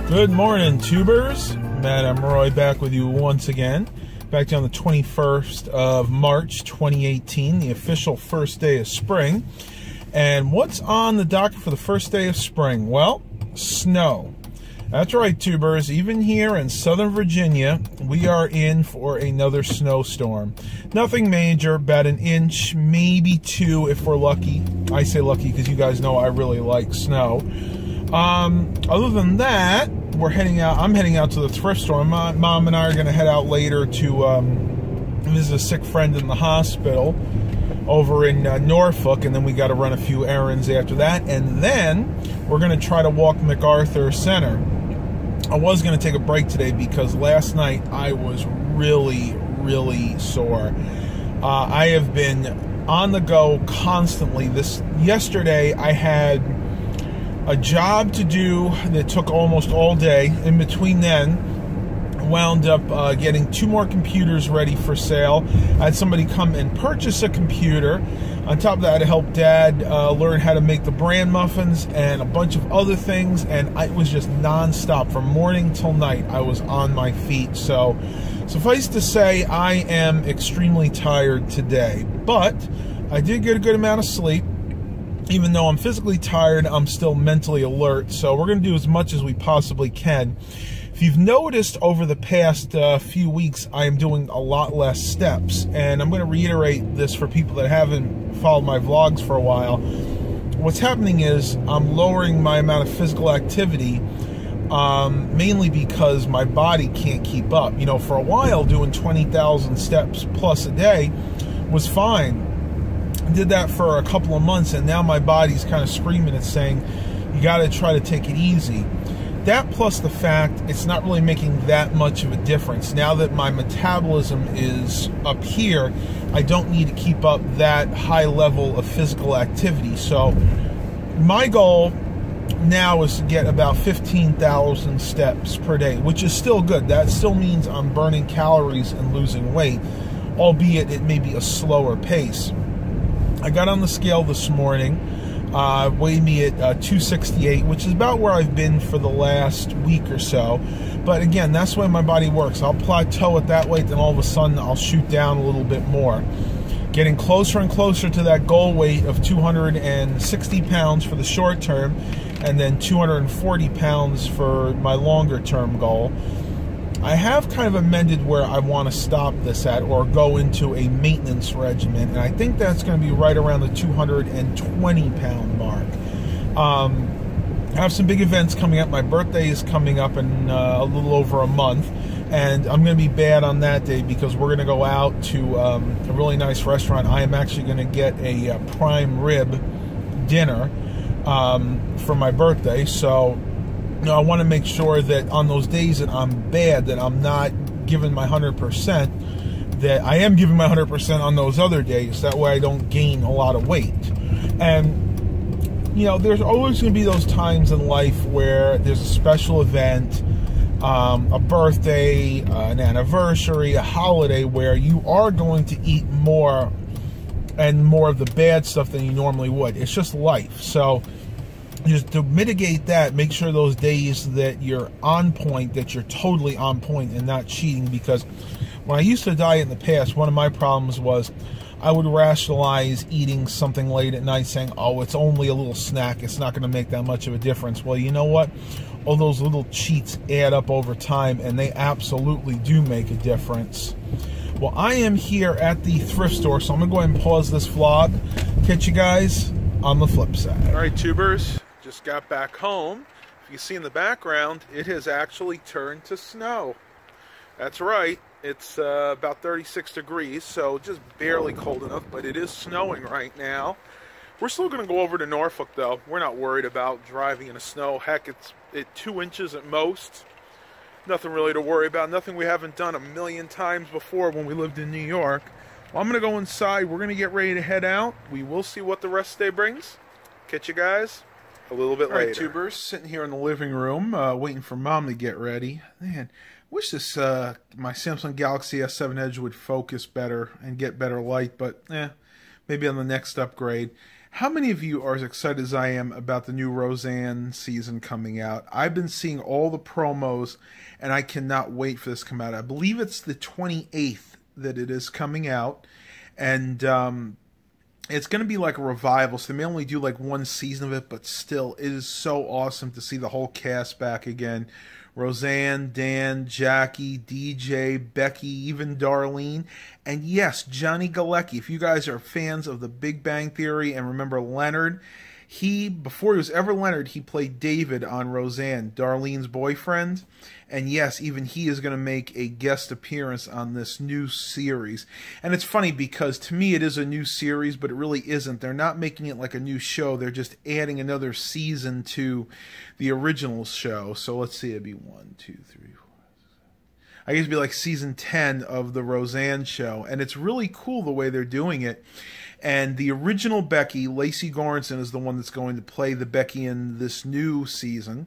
Good morning, tubers. Matt Roy back with you once again. Back on the 21st of March 2018, the official first day of spring. And what's on the docket for the first day of spring? Well, snow. That's right, tubers. Even here in Southern Virginia, we are in for another snowstorm. Nothing major, about an inch, maybe two if we're lucky. I say lucky because you guys know I really like snow. Other than that, we're heading out. I'm heading out to the thrift store. My mom and I are going to head out later to visit a sick friend in the hospital over in Norfolk, and then we got to run a few errands after that, and then we're going to try to walk MacArthur Center. I was going to take a break today because last night I was really sore. I have been on the go constantly. Yesterday I had a job to do that took almost all day. In between then, wound up getting 2 more computers ready for sale. I had somebody come and purchase a computer. On top of that, I helped Dad learn how to make the bran muffins and a bunch of other things, and it was just non-stop. From morning till night, I was on my feet. So, suffice to say, I am extremely tired today. But I did get a good amount of sleep. Even though I'm physically tired, I'm still mentally alert. So we're going to do as much as we possibly can. If you've noticed over the past few weeks, I am doing a lot less steps. And I'm going to reiterate this for people that haven't followed my vlogs for a while. What's happening is I'm lowering my amount of physical activity, mainly because my body can't keep up. You know, for a while, doing 20,000 steps plus a day was fine. Did that for a couple of months, and now my body's kind of screaming and saying, you got to try to take it easy. That plus the fact it's not really making that much of a difference. Now that my metabolism is up here, I don't need to keep up that high level of physical activity. So my goal now is to get about 15,000 steps per day, which is still good. That still means I'm burning calories and losing weight, albeit it may be a slower pace. I got on the scale this morning, weighed me at 268, which is about where I've been for the last week or so. But again, that's the way my body works. I'll plateau at that weight, then all of a sudden I'll shoot down a little bit more. Getting closer and closer to that goal weight of 260 pounds for the short term, and then 240 pounds for my longer term goal. I have kind of amended where I want to stop this at, or go into a maintenance regimen, and I think that's going to be right around the 220 pound mark. I have some big events coming up. My birthday is coming up in a little over a month, and I'm going to be bad on that day because we're going to go out to a really nice restaurant. I am actually going to get a prime rib dinner for my birthday, so I want to make sure that on those days that I'm bad, that I'm not giving my 100%, that I am giving my 100% on those other days. That way I don't gain a lot of weight. And, you know, there's always going to be those times in life where there's a special event, a birthday, an anniversary, a holiday, where you are going to eat more and more of the bad stuff than you normally would. It's just life. So just to mitigate that, make sure those days that you're on point, that you're totally on point and not cheating. Because when I used to diet in the past, one of my problems was I would rationalize eating something late at night saying, oh, it's only a little snack, it's not going to make that much of a difference. Well, you know what? All those little cheats add up over time, and they absolutely do make a difference. Well, I am here at the thrift store, so I'm going to go ahead and pause this vlog. Catch you guys on the flip side. All right, tubers. Just got back home. If you see in the background, it has actually turned to snow. That's right. It's about 36 degrees, so just barely cold enough, but it is snowing right now. We're still going to go over to Norfolk, though. We're not worried about driving in the snow. Heck, it's 2 inches at most. Nothing really to worry about. Nothing we haven't done a million times before when we lived in New York. Well, I'm going to go inside. We're going to get ready to head out. We will see what the rest of the day brings. Catch you guys a little bit later. All right, tubers, sitting here in the living room, waiting for Mom to get ready. Man, wish this my Samsung Galaxy S7 Edge would focus better and get better light, but maybe on the next upgrade. How many of you are as excited as I am about the new Roseanne season coming out? I've been seeing all the promos, and I cannot wait for this to come out. I believe it's the 28th that it is coming out, and it's going to be like a revival, so they may only do like one season of it, but still, it is so awesome to see the whole cast back again. Roseanne, Dan, Jackie, DJ, Becky, even Darlene, and yes, Johnny Galecki. If you guys are fans of The Big Bang Theory and remember Leonard, before he was ever Leonard, he played David on Roseanne, Darlene's boyfriend. And yes, even he is going to make a guest appearance on this new series. And it's funny because to me it is a new series, but it really isn't. They're not making it like a new show. They're just adding another season to the original show. So let's see, it'd be 1, 2, 3, 4. I guess it'd be like season 10 of the Roseanne show. And it's really cool the way they're doing it. And the original Becky, Lacey Goranson, is the one that's going to play the Becky in this new season.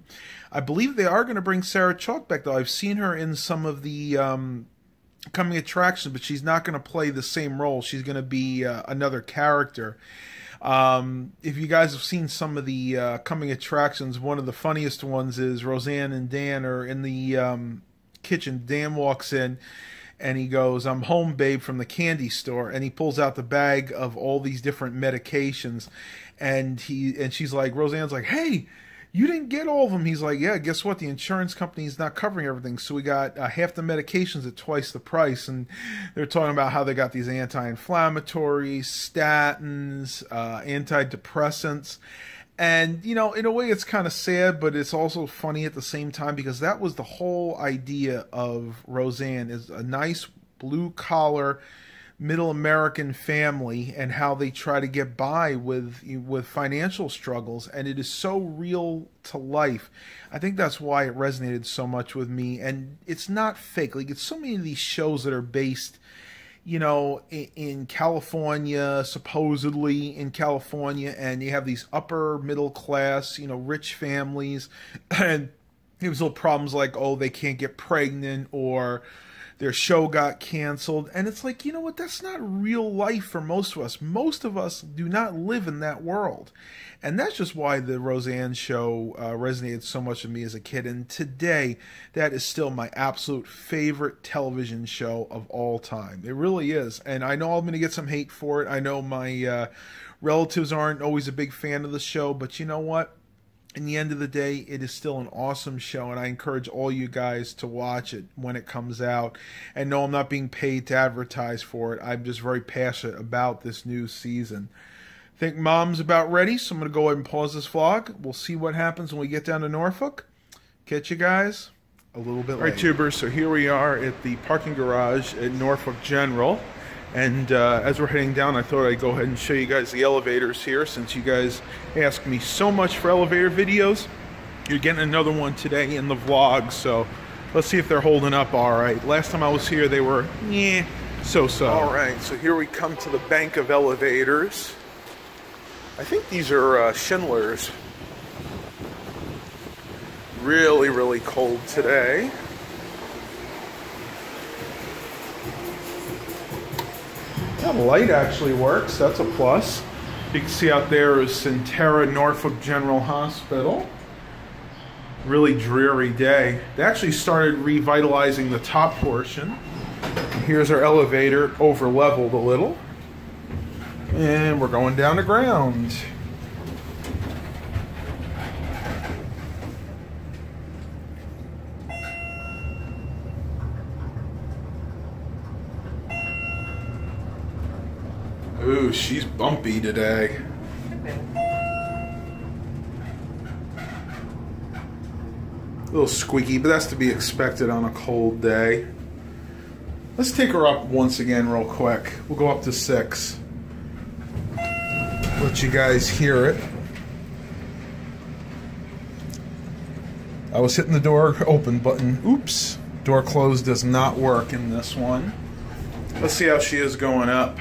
I believe they are going to bring Sarah Chalk back, though. I've seen her in some of the coming attractions, but she's not going to play the same role. She's going to be another character. If you guys have seen some of the coming attractions, one of the funniest ones is Roseanne and Dan are in the kitchen. Dan walks in, and he goes, "I'm home, babe," from the candy store, and he pulls out the bag of all these different medications, and she's like, Roseanne's like, "Hey, you didn't get all of them." He's like, "Yeah, guess what? The insurance company is not covering everything, so we got half the medications at twice the price." And they're talking about how they got these anti-inflammatories, statins, antidepressants. And, you know, in a way it's kind of sad, but it's also funny at the same time, because that was the whole idea of Roseanne, is a nice blue-collar, middle American family and how they try to get by with financial struggles. And it is so real to life. I think that's why it resonated so much with me. And it's not fake. Like, it's so many of these shows that are based, you know, in California, supposedly in California, and you have these upper middle class, you know, rich families, and there's little problems like, oh, they can't get pregnant, or their show got canceled. And it's like, you know what, that's not real life for most of us. Most of us do not live in that world. And that's just why the Roseanne show resonated so much with me as a kid. And today, that is still my absolute favorite television show of all time. It really is. And I know I'm going to get some hate for it. I know my relatives aren't always a big fan of the show. But you know what? In the end of the day, it is still an awesome show, and I encourage all you guys to watch it when it comes out. And no, I'm not being paid to advertise for it. I'm just very passionate about this new season. I think Mom's about ready, so I'm going to go ahead and pause this vlog. We'll see what happens when we get down to Norfolk. Catch you guys a little bit later. All right, tubers, so here we are at the parking garage at Norfolk General. And as we're heading down, I thought I'd go ahead and show you guys the elevators here, since you guys ask me so much for elevator videos. You're getting another one today in the vlog, so let's see if they're holding up all right. Last time I was here, they were, so-so. All right, so here we come to the bank of elevators. I think these are Schindler's. Really, really cold today. Yeah, the light actually works. That's a plus. You can see out there is Centera Norfolk General Hospital. Really dreary day. They actually started revitalizing the top portion. Here's our elevator, over leveled a little. And we're going down to ground. Ooh, she's bumpy today. A little squeaky, but that's to be expected on a cold day. Let's take her up once again real quick. We'll go up to 6. Let you guys hear it. I was hitting the door open button. Oops. Door closed does not work in this one. Let's see how she is going up.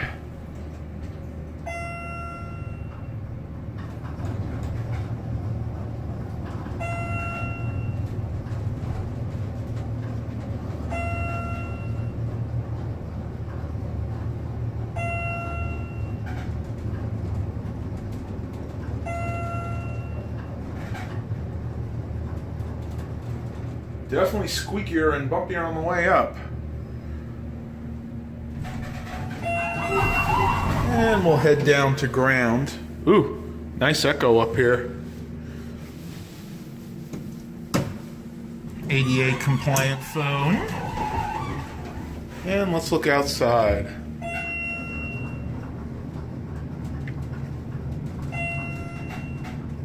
Definitely squeakier and bumpier on the way up. And we'll head down to ground. Ooh, nice echo up here. ADA compliant phone. And let's look outside.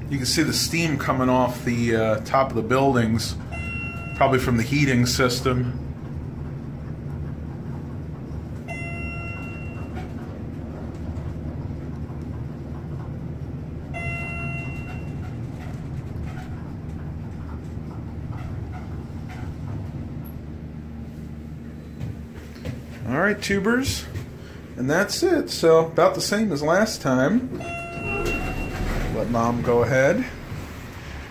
You can see the steam coming off the top of the buildings, probably from the heating system. All right, tubers, and that's it. So about the same as last time. Let Mom go ahead.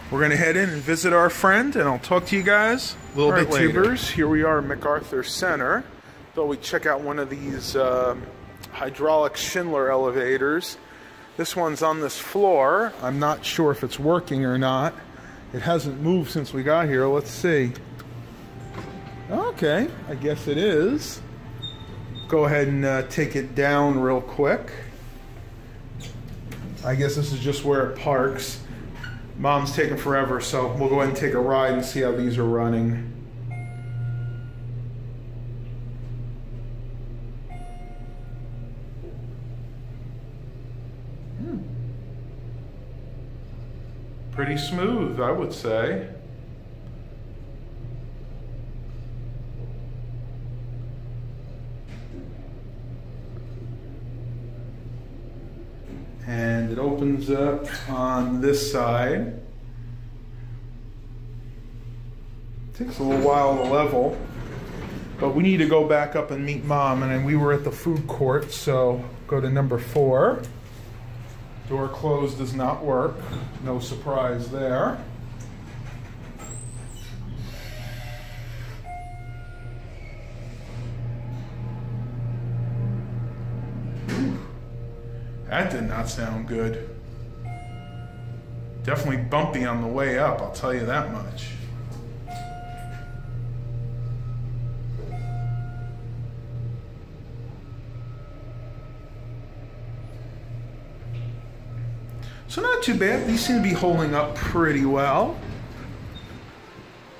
We're going to head in and visit our friend, and I'll talk to you guys a little bit later. Tubers, here we are at MacArthur Center. Thought we'd check out one of these hydraulic Schindler elevators. This one's on this floor. I'm not sure if it's working or not. It hasn't moved since we got here. Let's see. Okay, I guess it is. Go ahead and take it down real quick. I guess this is just where it parks. Mom's taking forever, so we'll go ahead and take a ride and see how these are running. Pretty smooth, I would say. And it opens up on this side. Takes a little while to level, but we need to go back up and meet Mom. And then we were at the food court, so go to number 4. Door closed does not work. No surprise there. That did not sound good. Definitely bumpy on the way up, I'll tell you that much. So not too bad. These seem to be holding up pretty well.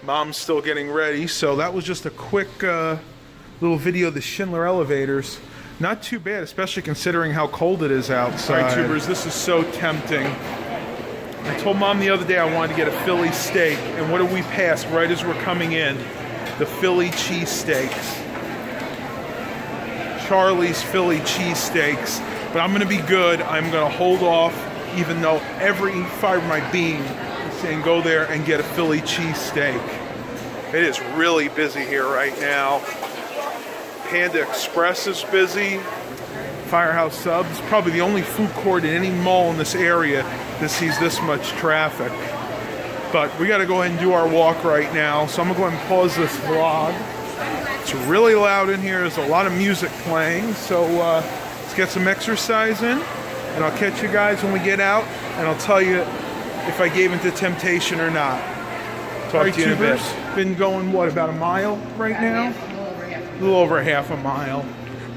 Mom's still getting ready, so that was just a quick little video of the Schindler elevators. Not too bad, especially considering how cold it is outside. All right, tubers, this is so tempting. I told Mom the other day I wanted to get a Philly steak, and what did we pass right as we're coming in? The Philly cheesesteaks. Charlie's Philly cheesesteaks. But I'm going to be good. I'm going to hold off, even though every fiber of my being is saying go there and get a Philly cheesesteak. It is really busy here right now. Panda Express is busy. Firehouse Subs, probably the only food court in any mall in this area that sees this much traffic. But we got to go ahead and do our walk right now, so I'm going to go ahead and pause this vlog. It's really loud in here. There's a lot of music playing, so let's get some exercise in, and I'll catch you guys when we get out, and I'll tell you if I gave into temptation or not. Talk to you in a bit. Been going, what, about a mile right now? A little over half a mile.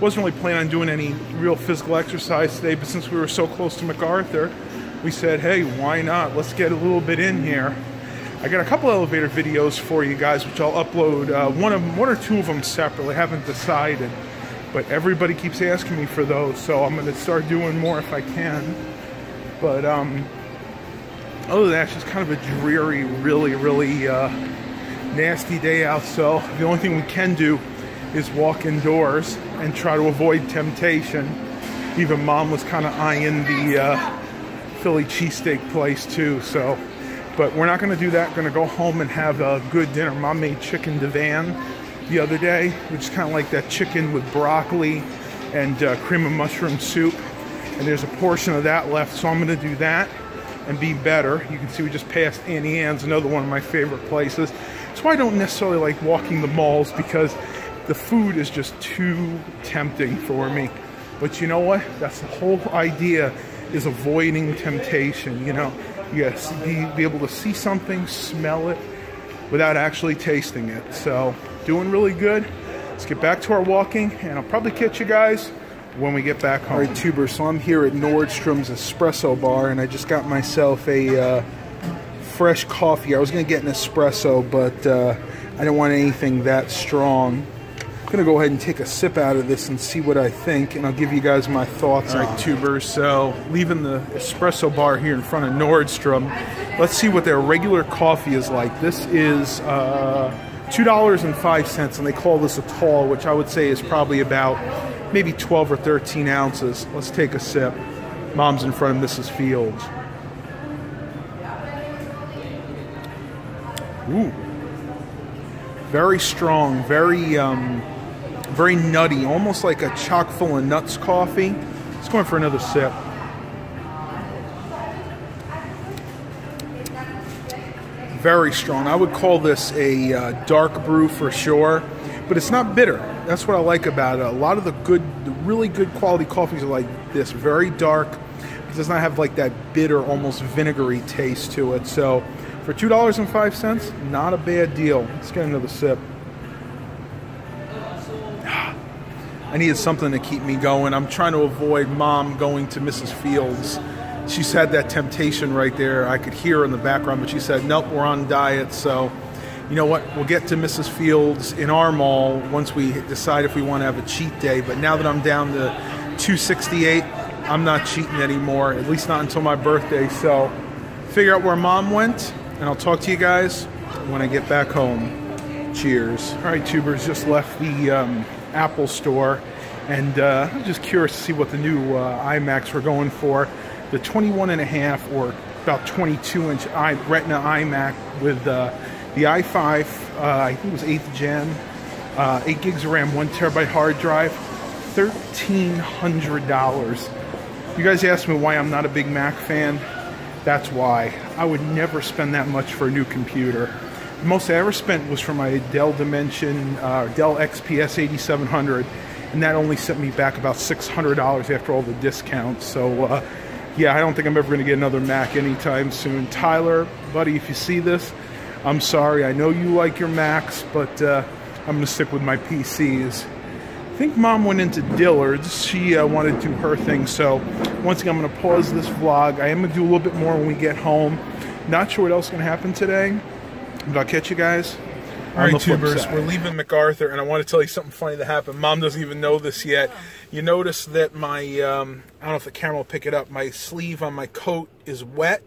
Wasn't really planning on doing any real physical exercise today, but since we were so close to MacArthur, we said, hey, why not? Let's get a little bit in here. I got a couple elevator videos for you guys, which I'll upload, one or two of them separately. I haven't decided, but everybody keeps asking me for those, so I'm going to start doing more if I can. But other than that, it's just kind of a dreary, really nasty day out, so the only thing we can do is walk indoors and try to avoid temptation. Even Mom was kind of eyeing the Philly cheesesteak place too, so. But we're not going to do that. We're going to go home and have a good dinner. Mom made chicken divan the other day, which is kind of like that chicken with broccoli and cream of mushroom soup. And there's a portion of that left, so I'm going to do that and be better. You can see we just passed Annie Ann's, another one of my favorite places. That's why I don't necessarily like walking the malls, because the food is just too tempting for me. But you know what? That's the whole idea, is avoiding temptation, you know. Yes, be able to see something, smell it, without actually tasting it. So doing really good. Let's get back to our walking, and I'll probably catch you guys when we get back home. All right, tubers, so I'm here at Nordstrom's Espresso Bar, and I just got myself a fresh coffee. I was going to get an espresso, but I didn't want anything that strong. I'm going to go ahead and take a sip out of this and see what I think, and I'll give you guys my thoughts. All right, tubers, so leaving the espresso bar here in front of Nordstrom, let's see what their regular coffee is like. This is $2.05, and they call this a tall, which I would say is probably about maybe 12 or 13 ounces. Let's take a sip. Mom's in front of Mrs. Fields. Ooh. Very strong, very nutty, almost like a chock full of nuts coffee. Let's go in for another sip. Very strong. I would call this a dark brew for sure, but it's not bitter. That's what I like about it. A lot of the really good quality coffees are like this, very dark. It does not have like that bitter, almost vinegary taste to it. So for $2.05, not a bad deal. Let's get another sip. I needed something to keep me going. I'm trying to avoid Mom going to Mrs. Fields. She's had that temptation right there. I could hear her in the background, but she said, nope, we're on diet. So, you know what? We'll get to Mrs. Fields in our mall once we decide if we want to have a cheat day. But now that I'm down to 268, I'm not cheating anymore, at least not until my birthday. So figure out where Mom went, and I'll talk to you guys when I get back home. Cheers. All right, tubers, just left the Apple store, and I'm just curious to see what the new iMacs were going for. The 21.5 or about 22-inch Retina iMac with the i5, I think it was 8th gen, 8 gigs of RAM, 1 terabyte hard drive, $1,300. You guys ask me why I'm not a big Mac fan. That's why. I would never spend that much for a new computer. The most I ever spent was for my Dell Dimension, Dell XPS 8700, and that only sent me back about $600 after all the discounts. So, yeah, I don't think I'm ever going to get another Mac anytime soon. Tyler, buddy, if you see this, I'm sorry. I know you like your Macs, but I'm going to stick with my PCs. I think Mom went into Dillard's. She wanted to do her thing. So once again, I'm going to pause this vlog. I am going to do a little bit more when we get home. Not sure what else is going to happen today, but I'll catch you guys. All right, tubers, we're leaving MacArthur, and I want to tell you something funny that happened. Mom doesn't even know this yet. You notice that my, I don't know if the camera will pick it up, my sleeve on my coat is wet.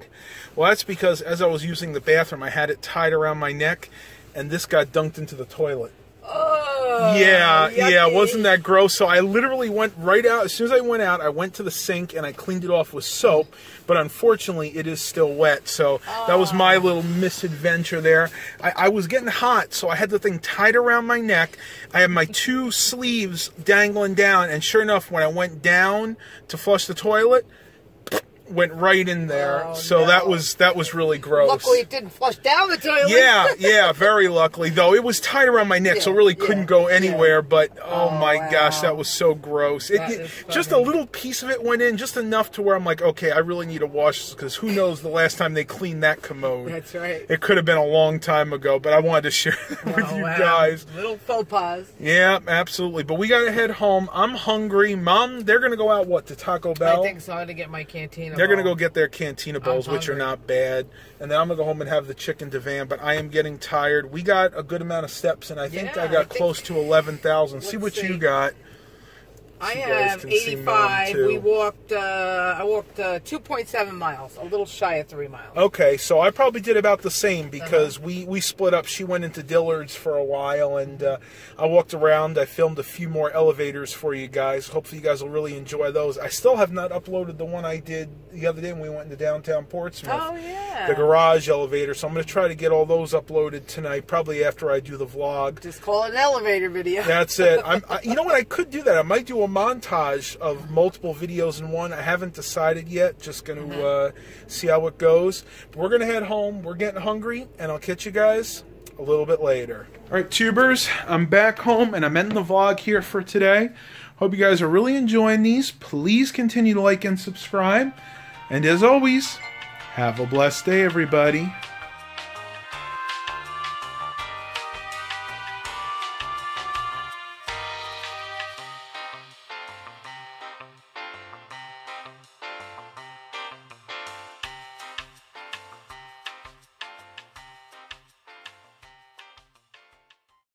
Well, that's because as I was using the bathroom, I had it tied around my neck, and this got dunked into the toilet. Oh, yeah, yucky. Yeah, wasn't that gross? So I literally went right out. As soon as I went out, I went to the sink and I cleaned it off with soap. But unfortunately, it is still wet. So that was my little misadventure there. I was getting hot, so I had the thing tied around my neck. I had my 2 sleeves dangling down, and sure enough, when I went down to flush the toilet, went right in there. Oh, so no. that was really gross. Luckily it didn't flush down the toilet. Yeah, very luckily. Though it was tied around my neck, so it really couldn't go anywhere. But oh my gosh, that was so gross. Just a little piece of it went in, just enough to where I'm like, okay, I really need to wash this, because who knows the last time they cleaned that commode. That's right. It could have been a long time ago, but I wanted to share that with you guys. Little faux pas. Yeah, absolutely. But we got to head home. I'm hungry. Mom, they're going to go out, what, to Taco Bell? I think so. I'm going to get my cantina. They're going to go get their cantina bowls, which are not bad. And then I'm going to go home and have the chicken divan. But I am getting tired. We got a good amount of steps, and I think I got close to 11,000. See what you got. I have 85. We walked, I walked 2.7 miles, a little shy of 3 miles. Okay, so I probably did about the same, because we split up. She went into Dillard's for a while, and I walked around. I filmed a few more elevators for you guys. Hopefully you guys will really enjoy those. I still have not uploaded the one I did the other day when we went into downtown Portsmouth. Oh, yeah. The garage elevator. So I'm going to try to get all those uploaded tonight, probably after I do the vlog. Just call it an elevator video. That's it. You know what? I could do that. I might do a montage of multiple videos in one. I haven't decided yet. Just going to see how it goes. But we're going to head home. We're getting hungry, and I'll catch you guys a little bit later. All right, tubers, I'm back home, and I'm ending the vlog here for today. Hope you guys are really enjoying these. Please continue to like and subscribe. And as always, have a blessed day, everybody.